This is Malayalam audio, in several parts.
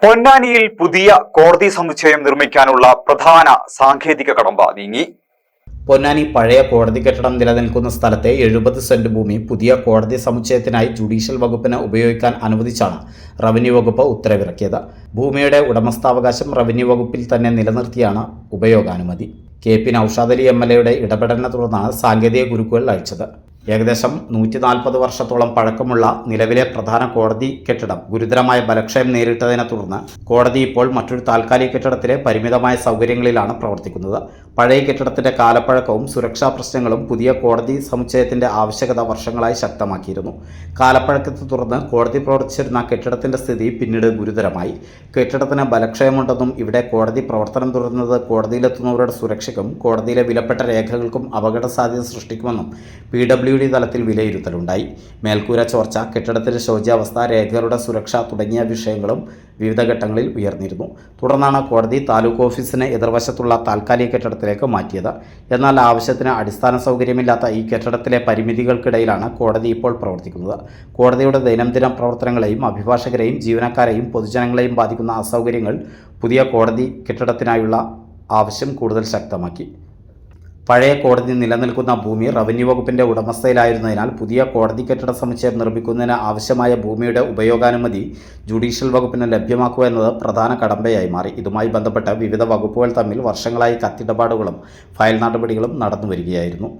പൊന്നാനിയിൽ പുതിയ കോടതി സമുച്ചയം നിർമ്മിക്കാനുള്ള പ്രധാന സാങ്കേതിക കടമ്പ നീങ്ങി. പൊന്നാനി പഴയ കോടതി കെട്ടിടം നിലനിൽക്കുന്ന സ്ഥലത്തെ 70 സെന്റ് ഭൂമി പുതിയ കോടതി സമുച്ചയത്തിനായി ജുഡീഷ്യൽ വകുപ്പിന് ഉപയോഗിക്കാൻ അനുവദിച്ചാണ് റവന്യൂ വകുപ്പ് ഉത്തരവിറക്കിയത്. ഭൂമിയുടെ ഉടമസ്ഥാവകാശം റവന്യൂ വകുപ്പിൽ തന്നെ നിലനിർത്തിയാണ് ഉപയോഗാനുമതി. കെ.പി. നൌഷാദ് അലി MLA ഇടപെടലിനെ തുടർന്നാണ് സാങ്കേതിക കുരുക്കുകൾ അഴിച്ചത്. ഏകദേശം 140 വർഷത്തോളം പഴക്കമുള്ള നിലവിലെ പ്രധാന കോടതി കെട്ടിടം ഗുരുതരമായ ബലക്ഷയം നേരിട്ടതിനെ തുടർന്ന് കോടതി ഇപ്പോൾ മറ്റൊരു താൽക്കാലിക കെട്ടിടത്തിലെ പരിമിതമായ സൗകര്യങ്ങളിലാണ് പ്രവർത്തിക്കുന്നത്. പഴയ കെട്ടിടത്തിന്റെ കാലപ്പഴക്കവും സുരക്ഷാ പ്രശ്നങ്ങളും പുതിയ കോടതി സമുച്ചയത്തിന്റെ ആവശ്യകത വർഷങ്ങളായി ശക്തമാക്കിയിരുന്നു. കാലപ്പഴക്കത്തെ തുടർന്ന് കോടതി പ്രവർത്തിച്ചിരുന്ന കെട്ടിടത്തിന്റെ സ്ഥിതി പിന്നീട് ഗുരുതരമായി. കെട്ടിടത്തിന് ബലക്ഷയമുണ്ടെന്നും ഇവിടെ കോടതി പ്രവർത്തനം തുടരുന്നത് കോടതിയിലെത്തുന്നവരുടെ സുരക്ഷയ്ക്കും കോടതിയിലെ വിലപ്പെട്ട രേഖകൾക്കും അപകട സാധ്യത സൃഷ്ടിക്കുമെന്നും PWD തലത്തിൽ വിലയിരുത്തലുണ്ടായി. മേൽക്കൂര ചോർച്ച, കെട്ടിടത്തിന്റെ ശോച്യാവസ്ഥ, രേഖകളുടെ സുരക്ഷ തുടങ്ങിയ വിഷയങ്ങളും വിവിധ ഘട്ടങ്ങളിൽ ഉയർന്നിരുന്നു. തുടർന്നാണ് കോടതി താലൂക്ക് ഓഫീസിന് എതിർവശത്തുള്ള താൽക്കാലിക കെട്ടിടത്തിലേക്ക് മാറ്റിയത്. എന്നാൽ ആവശ്യത്തിന് അടിസ്ഥാന സൗകര്യമില്ലാത്ത ഈ കെട്ടിടത്തിലെ പരിമിതികൾക്കിടയിലാണ് കോടതി ഇപ്പോൾ പ്രവർത്തിക്കുന്നത്. കോടതിയുടെ ദൈനംദിന പ്രവർത്തനങ്ങളെയും അഭിഭാഷകരെയും ജീവനക്കാരെയും പൊതുജനങ്ങളെയും ബാധിക്കുന്ന അസൗകര്യങ്ങൾ പുതിയ കോടതി കെട്ടിടത്തിനായുള്ള ആവശ്യം കൂടുതൽ ശക്തമാക്കി. പഴയ കോടതി നിലനിൽക്കുന്ന ഭൂമി റവന്യൂ വകുപ്പിന്റെ ഉടമസ്ഥയിലായിരുന്നതിനാൽ പുതിയ കോടതി കെട്ടിട സമുച്ചയം നിർമ്മിക്കുന്നതിന് ആവശ്യമായ ഭൂമിയുടെ ഉപയോഗാനുമതി ജുഡീഷ്യൽ വകുപ്പിന് ലഭ്യമാക്കുക എന്നത് പ്രധാന കടമ്പയായി മാറി. ഇതുമായി ബന്ധപ്പെട്ട് വിവിധ വകുപ്പുകൾ തമ്മിൽ വർഷങ്ങളായി കത്തിടപാടുകളും ഫയൽ നടപടികളും നടന്നുവരികയായിരുന്നു.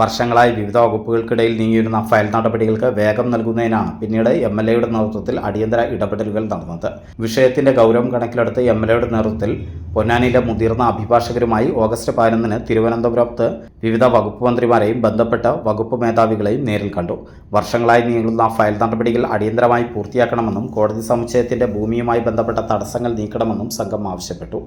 വർഷങ്ങളായി വിവിധ വകുപ്പുകൾക്കിടയിൽ നീങ്ങിയിരുന്ന ഫയൽ നടപടികൾക്ക് വേഗം നൽകുന്നതിനാണ് പിന്നീട് MLA നേതൃത്വത്തിൽ അടിയന്തര ഇടപെടലുകൾ നടന്നത്. വിഷയത്തിന്റെ ഗൗരവം കണക്കിലെടുത്ത് MLA നേതൃത്വത്തിൽ പൊന്നാനിയിലെ മുതിർന്ന അഭിഭാഷകരുമായി ഓഗസ്റ്റ് 11 തിരുവനന്തപുരത്ത് വിവിധ വകുപ്പ് മന്ത്രിമാരെയും ബന്ധപ്പെട്ട വകുപ്പ് മേധാവികളെയും നേരിൽ കണ്ടു. വർഷങ്ങളായി നീളുന്ന ഫയൽ നടപടികൾ അടിയന്തരമായി പൂർത്തിയാക്കണമെന്നും കോടതി സമുച്ചയത്തിന്റെ ഭൂമിയുമായി ബന്ധപ്പെട്ട തടസ്സങ്ങൾ നീക്കണമെന്നും സംഘം ആവശ്യപ്പെട്ടു.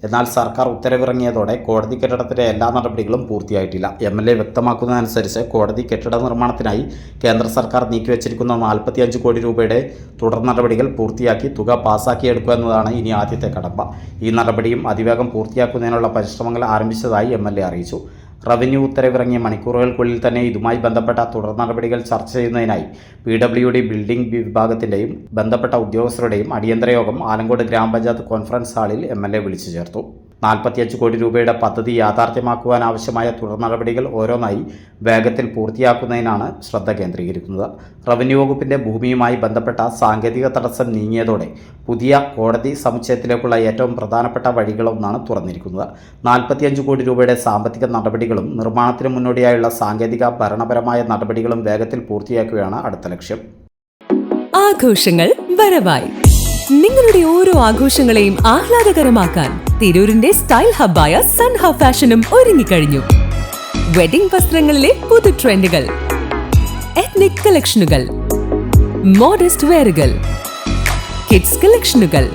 എന്നാൽ സർക്കാർ ഉത്തരവിറങ്ങിയതോടെ കോടതി കെട്ടിടത്തിലെ എല്ലാ നടപടികളും പൂർത്തിയായിട്ടില്ല. MLA വ്യക്തമാക്കുന്നതനുസരിച്ച് കോടതി കെട്ടിട നിർമ്മാണത്തിനായി കേന്ദ്ര സർക്കാർ നീക്കിവച്ചിരിക്കുന്ന 45 കോടി രൂപയുടെ തുടർ നടപടികൾ പൂർത്തിയാക്കി തുക പാസാക്കിയെടുക്കുക എന്നതാണ് ഇനി ആദ്യത്തെ കടമ്പ. ഈ നടപടിയും അതിവേഗം പൂർത്തിയാക്കുന്നതിനുള്ള പരിശ്രമങ്ങൾ ആരംഭിച്ചതായി MLA അറിയിച്ചു. റവന്യൂ ഉത്തരവിറങ്ങിയ മണിക്കൂറുകൾക്കുള്ളിൽ തന്നെ ഇതുമായി ബന്ധപ്പെട്ട തുടർ നടപടികൾ ചർച്ച ചെയ്യുന്നതിനായി PWD ബിൽഡിംഗ് വിഭാഗത്തിൻ്റെയും ബന്ധപ്പെട്ട ഉദ്യോഗസ്ഥരുടെയും അടിയന്തര യോഗം ആലങ്കോട് ഗ്രാമപഞ്ചായത്ത് കോൺഫറൻസ് ഹാളിൽ MLA വിളിച്ചു ചേർത്തു. 45 കോടി രൂപയുടെ പദ്ധതി യാഥാർത്ഥ്യമാക്കുവാനാവശ്യമായ തുടർ നടപടികൾ ഓരോന്നായി വേഗത്തിൽ പൂർത്തിയാക്കുന്നതിനാണ് ശ്രദ്ധ കേന്ദ്രീകരിക്കുന്നത്. റവന്യൂ വകുപ്പിന്റെ ഭൂമിയുമായി ബന്ധപ്പെട്ട സാങ്കേതിക തടസ്സം നീങ്ങിയതോടെ പുതിയ കോടതി സമുച്ചയത്തിലേക്കുള്ള ഏറ്റവും പ്രധാനപ്പെട്ട വഴികളൊന്നാണ് തുറന്നിരിക്കുന്നത്. 45 കോടി രൂപയുടെ സാമ്പത്തിക നടപടികളും നിർമ്മാണത്തിന് മുന്നോടിയായുള്ള സാങ്കേതിക ഭരണപരമായ നടപടികളും വേഗത്തിൽ പൂർത്തിയാക്കുകയാണ് അടുത്ത ലക്ഷ്യം. ആഘോഷങ്ങൾ വരവായി. നിങ്ങളുടെ ഓരോ ആഘോഷങ്ങളെയും ആഹ്ലാദകരമാക്കാൻ തിരൂരിന്റെ സ്റ്റൈൽ ഹബ്ബായ സൻഹ ഫാഷനും ഒരുങ്ങിക്കഴിഞ്ഞു. വെഡിംഗ് വസ്ത്രങ്ങളിലെ പുതു ട്രെൻഡുകൾ, എത്നിക് കളക്ഷനുകൾ, മോഡസ്റ്റ് വെയറുകൾ, കിഡ്സ് കളക്ഷനുകൾ,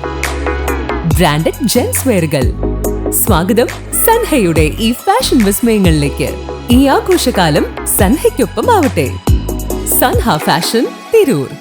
ബ്രാൻഡഡ് ജെൻസ് വെയറുകൾ. സ്വാഗതം സൻഹയുടെ ഈ ഫാഷൻ വിസ്മയങ്ങളിലേക്ക്. ഈ ആഘോഷകാലം സൻഹയ്ക്കൊപ്പം ആവട്ടെ. സൻഹ ഫാഷൻ, തിരൂർ.